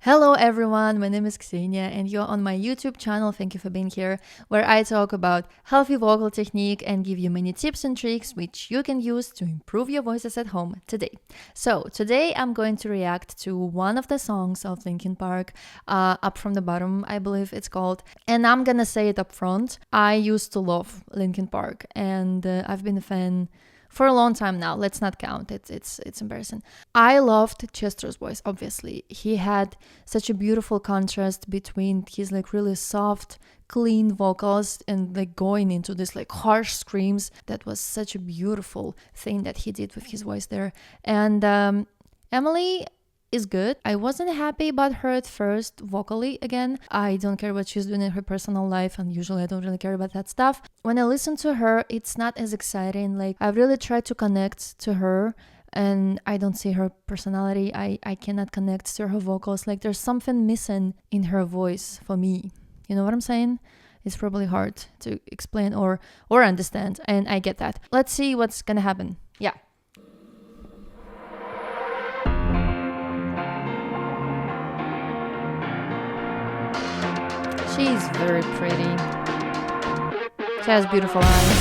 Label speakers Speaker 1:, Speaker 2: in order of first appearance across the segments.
Speaker 1: Hello everyone, my name is Ksenia and you're on my YouTube channel. Thank you for being here, where I talk about healthy vocal technique and give you many tips and tricks which you can use to improve your voices at home today. So today I'm going to react to one of the songs of Linkin Park, Up From the Bottom, I believe it's called. And I'm gonna say it up front, I used to love Linkin Park and I've been a fan for a long time now. Let's not count. It's embarrassing. I loved Chester's voice, obviously. He had such a beautiful contrast between his really soft, clean vocals and going into this harsh screams. That was such a beautiful thing that he did with his voice there. And Emily is good. I wasn't happy about her at first vocally. Again, I don't care what she's doing in her personal life, and usually I don't really care about that stuff. When I listen to her, it's not as exciting. I really try to connect to her and I don't see her personality. I cannot connect to her vocals. There's something missing in her voice for me. You know what I'm saying? It's probably hard to explain or understand, and I get that. Let's see what's gonna happen. Yeah. She's very pretty. She has beautiful eyes.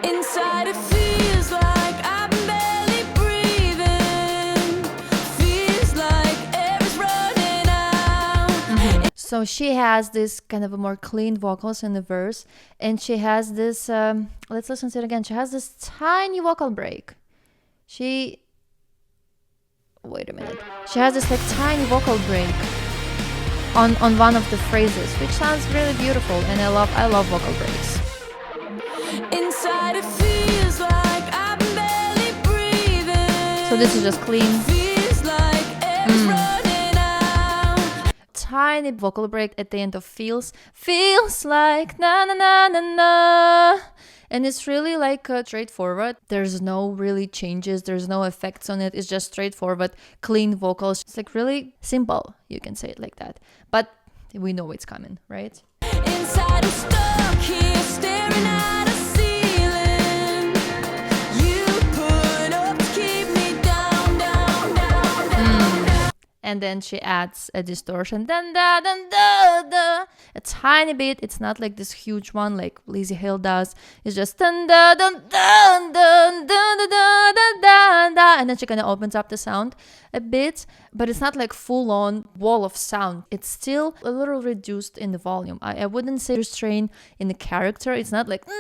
Speaker 2: Inside it feels like I'm barely breathing. Feels like air's running out.
Speaker 1: So she has this kind of a more clean vocals in the verse, and she has this let's listen to it again. She has this tiny vocal break. Wait a minute. She has this tiny vocal break on one of the phrases, which sounds really beautiful, and I love vocal breaks.
Speaker 2: Inside it feels like I'm barely breathing.
Speaker 1: So this is just clean.
Speaker 2: Feels like air's running out.
Speaker 1: Tiny vocal break at the end of feels like na na na na na. And it's really straightforward. There's no really changes. There's no effects on it. It's just straightforward, clean vocals. It's really simple. You can say it like that. But we know it's coming, right?
Speaker 2: Inside I'm stuck here staring at a ceiling. You put up to keep me down, down, down, down, down.
Speaker 1: And then she adds a distortion, dun da dun da da, a tiny bit. It's not like this huge one like Lizzie Hill does. It's just dun da dun dun dun dun dun dun dun dun, and then she kind of opens up the sound a bit, but it's not like full-on wall of sound. It's still a little reduced in the volume. I wouldn't say restrained in the character. It's not like no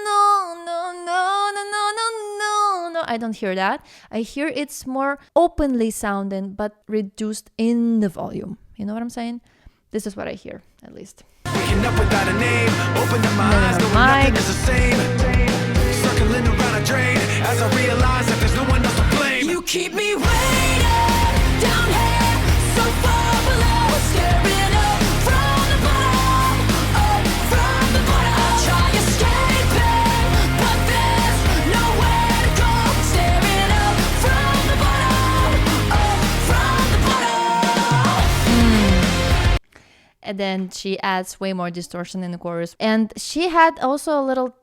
Speaker 1: no no no no no no no. I don't hear that. I hear it's more openly sounding but reduced in the volume. You know what I'm saying? This is what I hear, at least.
Speaker 3: Waking up without a name, open up my eyes, knowing nothing is the same. Circling around a drain, as I realize that there's no one else to blame.
Speaker 2: You keep me waiting down here, so far below, staring up from the bottom, up from the bottom. I try escaping, but there's nowhere to go. Staring up from the bottom, up from the bottom.
Speaker 1: And then she adds way more distortion in the chorus. And she had also a little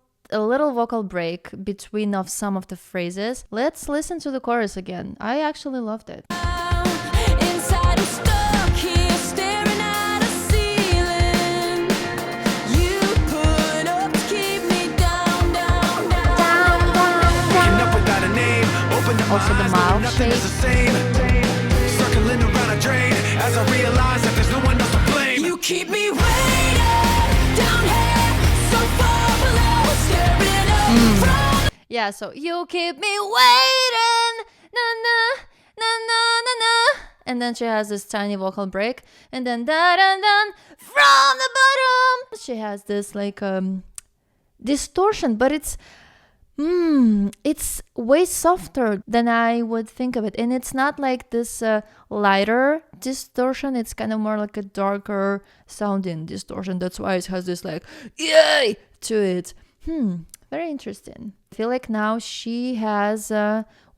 Speaker 1: vocal break between of some of the phrases. Let's listen to the chorus again. I actually loved it.
Speaker 2: Inside I'm stuck here staring at a ceiling. You put up to keep me down, down, down,
Speaker 3: Waking up without a name, open up my
Speaker 1: Also the
Speaker 3: eyes,
Speaker 1: mouth
Speaker 3: knowing nothing is
Speaker 1: shape.
Speaker 3: the same. Circling around a drain, as I realize that there's no one else to blame.
Speaker 2: You keep me waiting down here, so far below, staring up from.
Speaker 1: Yeah, so you keep me waiting, na na na na na na. And then she has this tiny vocal break, and then da da da from the bottom. She has this distortion, but it's way softer than I would think of it, and it's not like this lighter distortion. It's kind of more like a darker sounding distortion. That's why it has this yay to it. Very interesting. I feel like now she has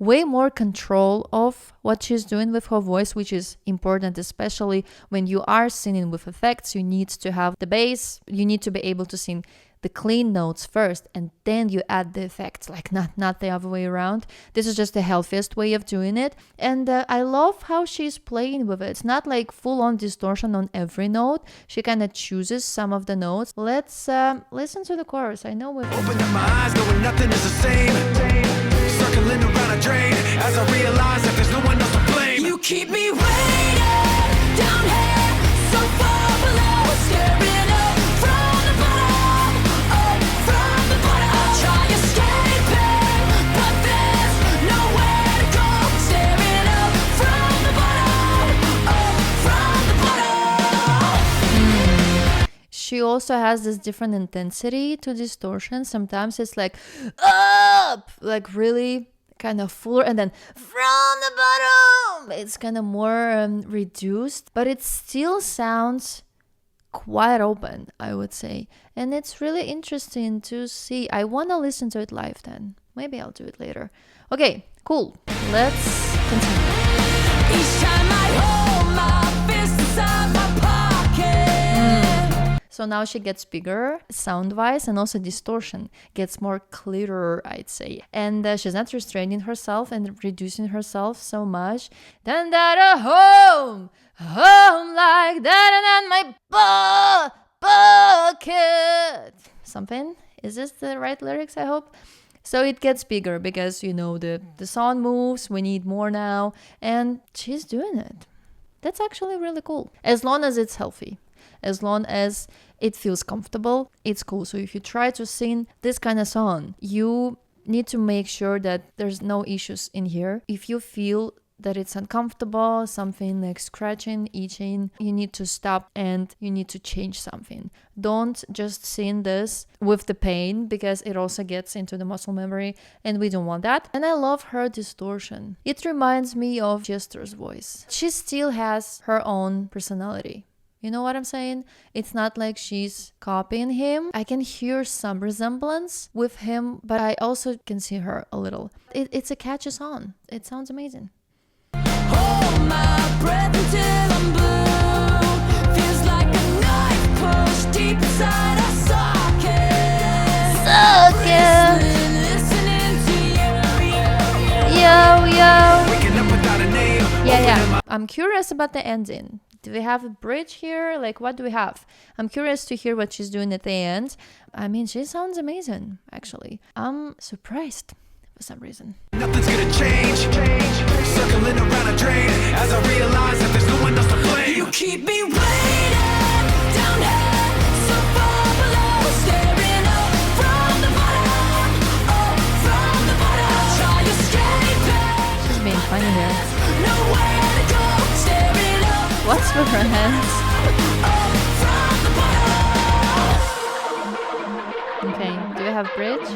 Speaker 1: way more control of what she's doing with her voice, which is important, especially when you are singing with effects. You need to have the bass, you need to be able to sing the clean notes first, and then you add the effects, like not the other way around. This is just the healthiest way of doing it, and I love how she's playing with it. It's not like full-on distortion on every note. She kind of chooses some of the notes. Let's listen to the chorus. I know we've
Speaker 3: Open up my eyes, knowing nothing is the same. Circling around a drain as I realize that there's no one else to blame.
Speaker 2: You keep me waiting down here, so far below, staring up from the bottom, up from the bottom. I try escaping, but there's nowhere to go. Staring up from the bottom, up from the bottom.
Speaker 1: She also has this different intensity to distortion. Sometimes it's like up, like really kind of fuller, and then from the bottom it's kind of more reduced, but it still sounds quite open, I would say. And it's really interesting to see. I want to listen to it live then. Maybe I'll do it later. Okay, cool. Let's continue.
Speaker 2: Each time I hold my fist inside my pocket.
Speaker 1: So now she gets bigger sound-wise, and also distortion gets more clearer, I'd say. And she's not restraining herself and reducing herself so much. Then that a home like that, and then my bucket. Something? Is this the right lyrics, I hope? So it gets bigger because, the song moves, we need more now, and she's doing it. That's actually really cool. As long as it's healthy. As long as it feels comfortable, it's cool. So if you try to sing this kind of song, you need to make sure that there's no issues in here. If you feel that it's uncomfortable, something like scratching, itching, you need to stop and you need to change something. Don't just sing this with the pain, because it also gets into the muscle memory and we don't want that. And I love her distortion. It reminds me of Jester's voice. She still has her own personality. You know what I'm saying? It's not like she's copying him. I can hear some resemblance with him, but I also can see her a little. It's a catchy song. It sounds amazing.
Speaker 2: Hold my breath until I'm blue. Feels like a knife pushed deep inside a socket. Listening to you.
Speaker 1: Yo.
Speaker 3: Waking up without a name.
Speaker 1: Yeah. I'm curious about the ending. Do we have a bridge here? Like, what do we have? I'm curious to hear what she's doing at the end. I mean, she sounds amazing, actually. I'm surprised for some reason.
Speaker 3: Nothing's gonna change. Circling around a drain as I realize that there's no one else to blame.
Speaker 2: You keep me waiting down here, so far below, staring up from the bottom, up from the bottom. I try escaping,
Speaker 1: She's being funny here.
Speaker 2: nowhere to go. Staring up
Speaker 1: What's with her hands?
Speaker 2: from the bottom.
Speaker 1: Okay, do we have bridge?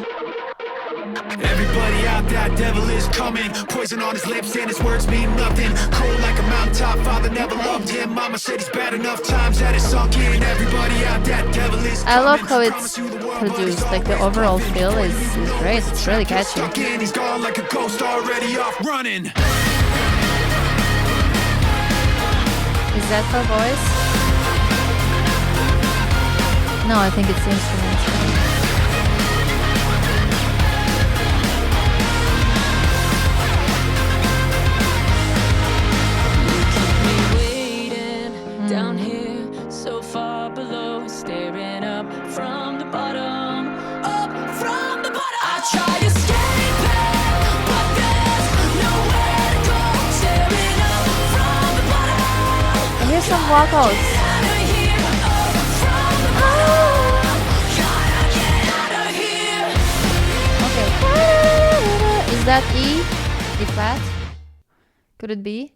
Speaker 3: Everybody out there, devil is coming. Poison on his lips and his words mean nothing. Cold like a mountaintop, father never loved him. Mama said he's bad enough times that it's sunk in. Everybody out there, devil is coming.
Speaker 1: I love how it's produced. Like, the overall feel is great. It's really catchy.
Speaker 3: Stuck in, he's gone like a ghost already off running.
Speaker 1: Is that her voice? No, I think it's instruments.
Speaker 2: Down here, so far below, staring up from the bottom, up from the bottom. I try escaping, but there's nowhere to go. Staring up from the bottom.
Speaker 1: Here's some vocals.
Speaker 2: Out of here, up from the bottom. Gotta get out of here.
Speaker 1: Okay. Is that E? E flat? Could it be?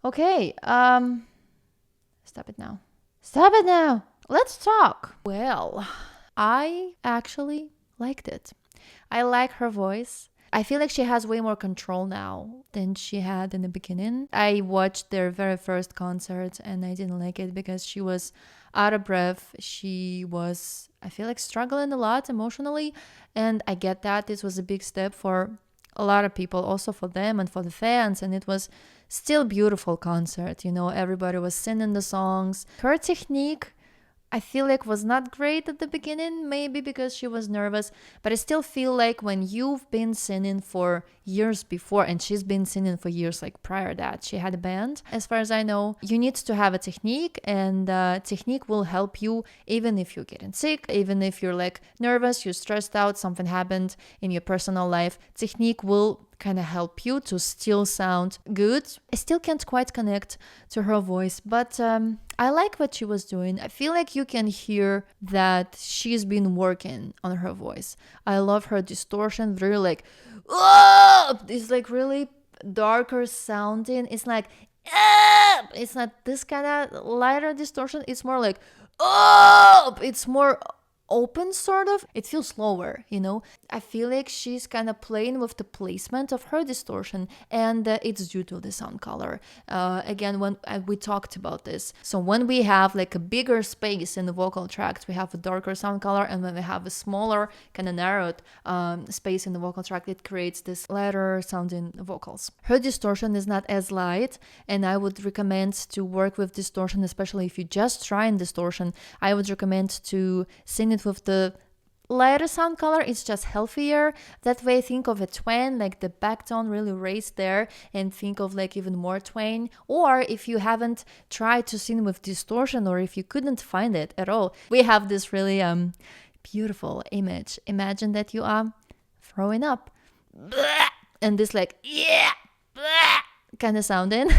Speaker 1: Okay. Stop it now. Stop it now. Let's talk. Well, I actually liked it. I like her voice. I feel like she has way more control now than she had in the beginning. I watched their very first concert and I didn't like it because she was out of breath. She was, I feel like, struggling a lot emotionally. And I get that this was a big step for a lot of people, also for them and for the fans, and it was still beautiful concert. Everybody was singing the songs. Her technique, I feel like, was not great at the beginning, maybe because she was nervous, but I still feel like when you've been singing for years before, and she's been singing for years, like prior that, she had a band, as far as I know, you need to have a technique, and technique will help you even if you're getting sick, even if you're like nervous, you're stressed out, something happened in your personal life. Technique will kind of help you to still sound good. I still can't quite connect to her voice, but I like what she was doing. I feel like you can hear that she's been working on her voice. I love her distortion, very like, oh, it's like really darker sounding. It's like, it's not this kind of lighter distortion. It's more like, oh, it's more open, sort of. It feels slower. I feel like she's kind of playing with the placement of her distortion, and it's due to the sound color. Again, when we talked about this, so when we have like a bigger space in the vocal tract, we have a darker sound color, and when we have a smaller kind of narrowed space in the vocal tract, it creates this lighter sounding vocals. Her distortion is not as light, and I would recommend to work with distortion, especially if you just trying distortion. I would recommend to sing it with the lighter sound color. It's just healthier. That way, think of a twang, like the back tone really raised there, and think of like even more twang. Or if you haven't tried to sing with distortion, or if you couldn't find it at all, we have this really beautiful image. Imagine that you are throwing up, and this like, yeah, kind of sounding.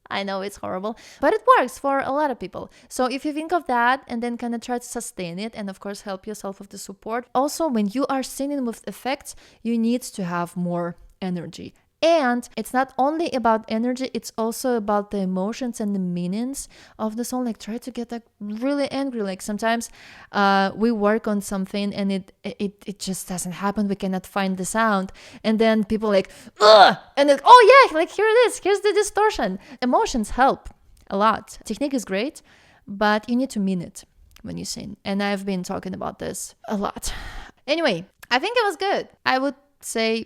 Speaker 1: I know it's horrible, but it works for a lot of people. So if you think of that and then kind of try to sustain it, and of course help yourself with the support. Also, when you are singing with effects, you need to have more energy. And it's not only about energy, it's also about the emotions and the meanings of the song. Like, try to get like really angry. Like sometimes we work on something and it just doesn't happen. We cannot find the sound. And then people like, ugh! And like, oh yeah, like here it is. Here's the distortion. Emotions help a lot. Technique is great, but you need to mean it when you sing. And I've been talking about this a lot. Anyway, I think it was good. I would say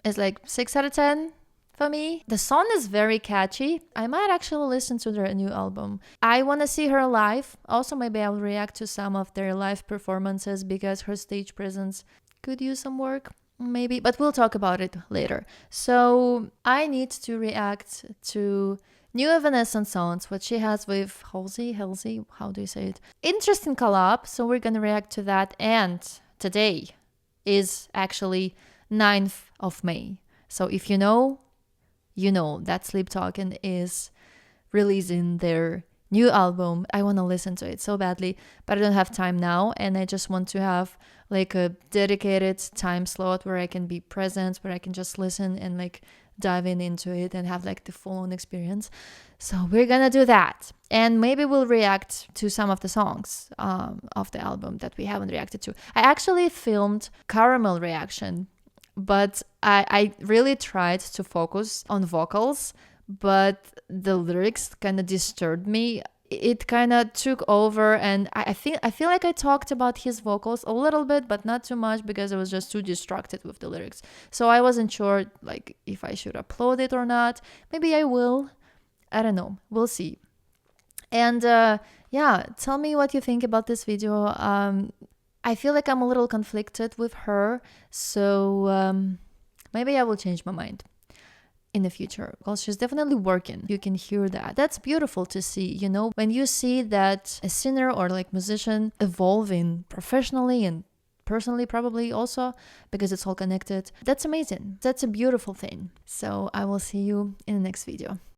Speaker 1: it's like 6 out of 10 for me. The song is very catchy. I might actually listen to their new album. I want to see her live. Also, maybe I'll react to some of their live performances because her stage presence could use some work, maybe. But we'll talk about it later. So I need to react to new Evanescence songs, what she has with Halsey, how do you say it? Interesting collab. So we're going to react to that. And today is actually 9th of May. So if you know that Sleep Talking is releasing their new album. I want to listen to it so badly, but I don't have time now, and I just want to have like a dedicated time slot where I can be present, where I can just listen and like dive into it and have like the full-on experience. So we're gonna do that, and maybe we'll react to some of the songs of the album that we haven't reacted to. I actually filmed Caramel reaction, but I really tried to focus on vocals, but the lyrics kind of disturbed me. It kind of took over, and I feel like I talked about his vocals a little bit, but not too much because I was just too distracted with the lyrics. So I wasn't sure like if I should upload it or not. Maybe I will. I don't know. We'll see. And yeah, tell me what you think about this video. I feel like I'm a little conflicted with her, so maybe I will change my mind in the future, because she's definitely working. You can hear that. That's beautiful to see, when you see that a singer or like musician evolving professionally and personally, probably also, because it's all connected. That's amazing. That's a beautiful thing. So I will see you in the next video.